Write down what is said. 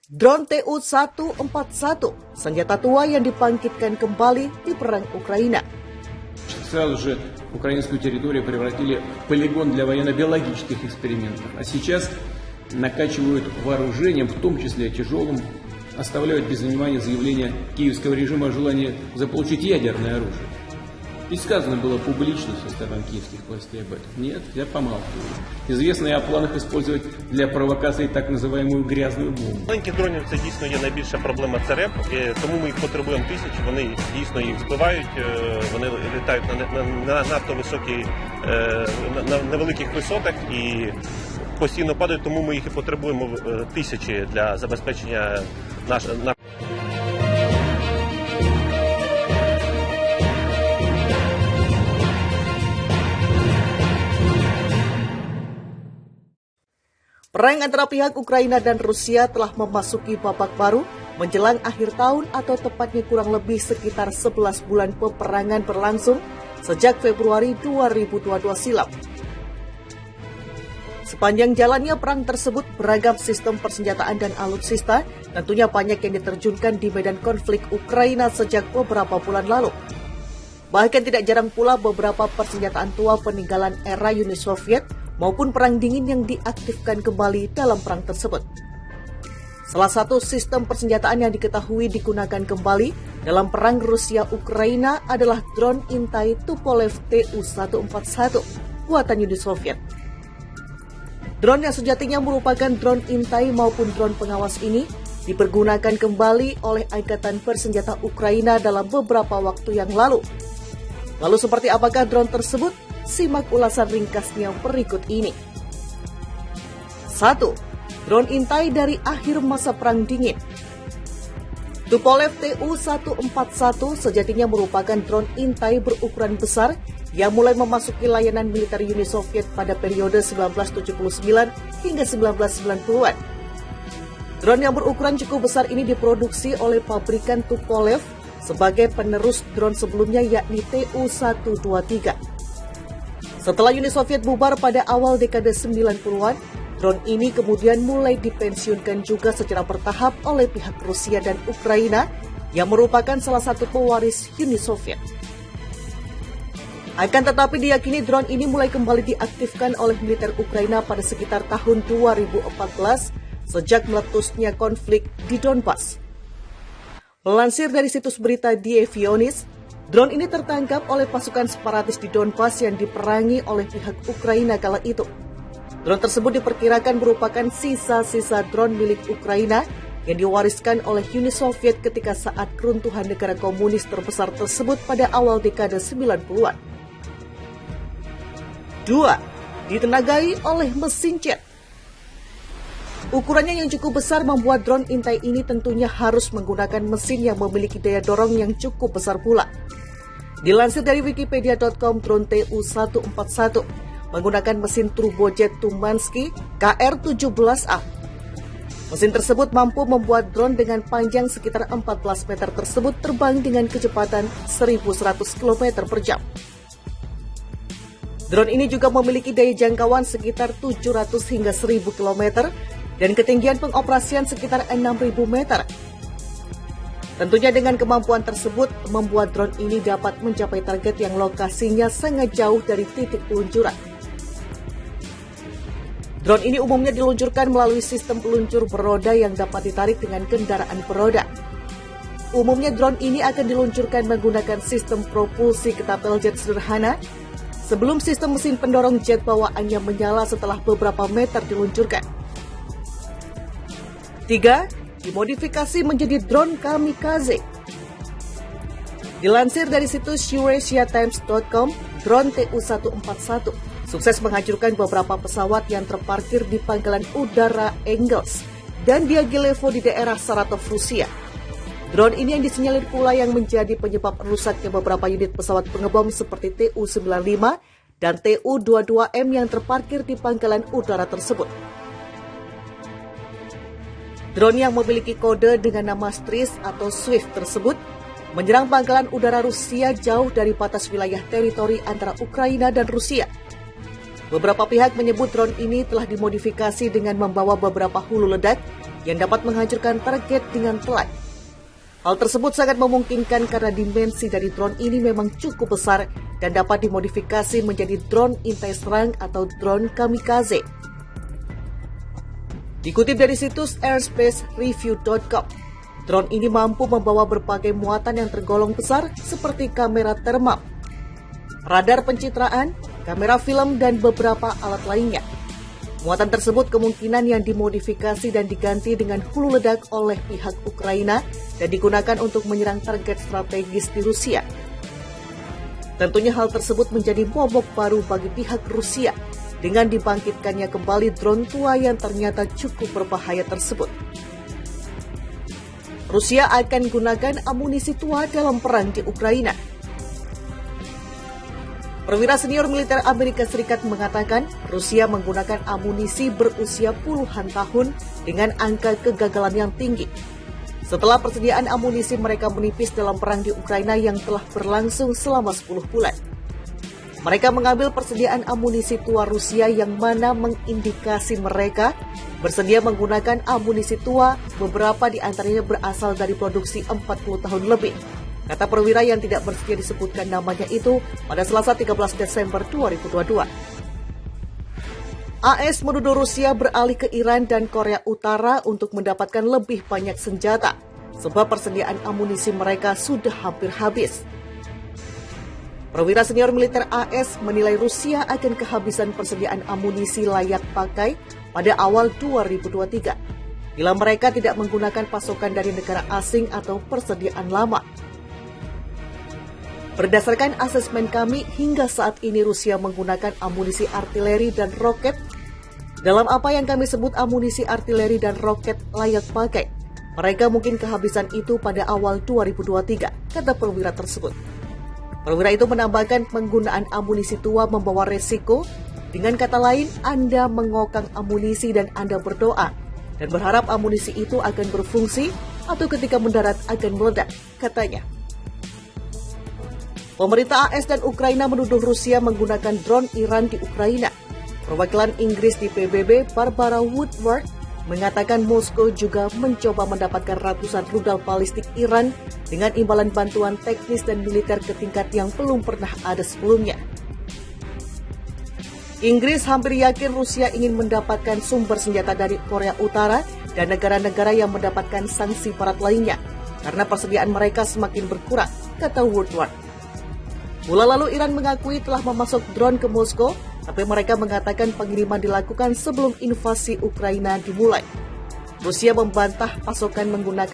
Drone Tu-141, senjata tua yang dibangkitkan kembali di perang Ukraina. Сразу же украинскую территорию превратили в полигон для военно-биологических экспериментов. А сейчас накачивают вооружением, в том числе тяжелым, оставляют без внимания заявление киевского режима о желании заполучить ядерное оружие. И сказано было публично со стороны киевских властей об этом. Нет, я помалкиваю. Известно и о планах использовать для провокации так называемую грязную бомбу. Маленьких дронів це дійсно є найбільша проблема ЦРЕП, тому ми їх потребуємо тисячі, вони дійсно їх збивають, вони літають на надто високій, на невеликих висотах і постійно падають, тому ми їх і потребуємо тисячі для забезпечення нашого. Perang antara pihak Ukraina dan Rusia telah memasuki babak baru menjelang akhir tahun atau tepatnya kurang lebih sekitar 11 bulan peperangan berlangsung sejak Februari 2022 silam. Sepanjang jalannya perang tersebut beragam sistem persenjataan dan alutsista tentunya banyak yang diterjunkan di medan konflik Ukraina sejak beberapa bulan lalu. Bahkan tidak jarang pula beberapa persenjataan tua peninggalan era Uni Soviet maupun perang dingin yang diaktifkan kembali dalam perang tersebut. Salah satu sistem persenjataan yang diketahui digunakan kembali dalam perang Rusia-Ukraina adalah drone intai Tupolev Tu-141 buatan Uni Soviet. Drone yang sejatinya merupakan drone intai maupun drone pengawas ini dipergunakan kembali oleh Angkatan Bersenjata Ukraina dalam beberapa waktu yang lalu. Lalu seperti apakah drone tersebut? Simak ulasan ringkasnya berikut ini. 1. Drone intai dari akhir masa Perang Dingin. Tupolev Tu-141 sejatinya merupakan drone intai berukuran besar yang mulai memasuki layanan militer Uni Soviet pada periode 1979 hingga 1990-an. Drone yang berukuran cukup besar ini diproduksi oleh pabrikan Tupolev sebagai penerus drone sebelumnya yakni Tu-123. Setelah Uni Soviet bubar pada awal dekade 90-an, drone ini kemudian mulai dipensiunkan juga secara bertahap oleh pihak Rusia dan Ukraina yang merupakan salah satu pewaris Uni Soviet. Akan tetapi diyakini drone ini mulai kembali diaktifkan oleh militer Ukraina pada sekitar tahun 2014 sejak meletusnya konflik di Donbas. Melansir dari situs berita Die Vionis, drone ini tertangkap oleh pasukan separatis di Donbas yang diperangi oleh pihak Ukraina kala itu. Drone tersebut diperkirakan merupakan sisa-sisa drone milik Ukraina yang diwariskan oleh Uni Soviet ketika saat keruntuhan negara komunis terbesar tersebut pada awal dekade 90-an. 2. Ditenagai oleh mesin jet. Ukurannya yang cukup besar membuat drone intai ini tentunya harus menggunakan mesin yang memiliki daya dorong yang cukup besar pula. Dilansir dari wikipedia.com, drone Tu-141 menggunakan mesin turbojet Tumansky KR-17A. Mesin tersebut mampu membuat drone dengan panjang sekitar 14 meter tersebut terbang dengan kecepatan 1.100 km per jam. Drone ini juga memiliki daya jangkauan sekitar 700 hingga 1.000 km dan ketinggian pengoperasian sekitar 6.000 meter. Tentunya dengan kemampuan tersebut membuat drone ini dapat mencapai target yang lokasinya sangat jauh dari titik peluncuran. Drone ini umumnya diluncurkan melalui sistem peluncur beroda yang dapat ditarik dengan kendaraan beroda. Umumnya drone ini akan diluncurkan menggunakan sistem propulsi ketapel jet sederhana sebelum sistem mesin pendorong jet bawaannya menyala setelah beberapa meter diluncurkan. 3. Dimodifikasi menjadi drone kamikaze. Dilansir dari situs EurasiaTimes.com, drone Tu-141 sukses menghancurkan beberapa pesawat yang terparkir di pangkalan udara Engels dan Diaghilevo di daerah Saratov, Rusia. Drone ini yang disinyalir pula yang menjadi penyebab rusaknya beberapa unit pesawat pengebom seperti Tu-95 dan Tu-22M yang terparkir di pangkalan udara tersebut. Drone yang memiliki kode dengan nama Stris atau Swift tersebut menyerang pangkalan udara Rusia jauh dari batas wilayah teritori antara Ukraina dan Rusia. Beberapa pihak menyebut drone ini telah dimodifikasi dengan membawa beberapa hulu ledak yang dapat menghancurkan target dengan telak. Hal tersebut sangat memungkinkan karena dimensi dari drone ini memang cukup besar dan dapat dimodifikasi menjadi drone intai serang atau drone kamikaze. Dikutip dari situs airspacereview.com, drone ini mampu membawa berbagai muatan yang tergolong besar seperti kamera termal, radar pencitraan, kamera film, dan beberapa alat lainnya. Muatan tersebut kemungkinan yang dimodifikasi dan diganti dengan hulu ledak oleh pihak Ukraina dan digunakan untuk menyerang target strategis di Rusia. Tentunya hal tersebut menjadi momok baru bagi pihak Rusia dengan dibangkitkannya kembali drone tua yang ternyata cukup berbahaya tersebut. Rusia akan gunakan amunisi tua dalam perang di Ukraina. Perwira senior militer Amerika Serikat mengatakan Rusia menggunakan amunisi berusia puluhan tahun dengan angka kegagalan yang tinggi. Setelah persediaan amunisi mereka menipis dalam perang di Ukraina yang telah berlangsung selama 10 bulan. Mereka mengambil persediaan amunisi tua Rusia yang mana mengindikasi mereka bersedia menggunakan amunisi tua, beberapa di antaranya berasal dari produksi 40 tahun lebih. Kata perwira yang tidak bersedia disebutkan namanya itu pada Selasa 13 Desember 2022. AS menuduh Rusia beralih ke Iran dan Korea Utara untuk mendapatkan lebih banyak senjata, sebab persediaan amunisi mereka sudah hampir habis. Perwira senior militer AS menilai Rusia akan kehabisan persediaan amunisi layak pakai pada awal 2023, bila mereka tidak menggunakan pasokan dari negara asing atau persediaan lama. Berdasarkan asesmen kami, hingga saat ini Rusia menggunakan amunisi artileri dan roket dalam apa yang kami sebut amunisi artileri dan roket layak pakai. Mereka mungkin kehabisan itu pada awal 2023, kata perwira tersebut. Perwira itu menambahkan penggunaan amunisi tua membawa resiko. Dengan kata lain, Anda mengokang amunisi dan Anda berdoa dan berharap amunisi itu akan berfungsi atau ketika mendarat akan meledak, katanya. Pemerintah AS dan Ukraina menuduh Rusia menggunakan drone Iran di Ukraina. Perwakilan Inggris di PBB, Barbara Woodward, mengatakan Moskow juga mencoba mendapatkan ratusan rudal balistik Iran dengan imbalan bantuan teknis dan militer ke tingkat yang belum pernah ada sebelumnya. Inggris hampir yakin Rusia ingin mendapatkan sumber senjata dari Korea Utara dan negara-negara yang mendapatkan sanksi berat lainnya karena persediaan mereka semakin berkurang, kata Woodward. Bulan lalu Iran mengakui telah memasok drone ke Moskow, tapi mereka mengatakan pengiriman dilakukan sebelum invasi Ukraina dimulai. Rusia membantah pasokan menggunakan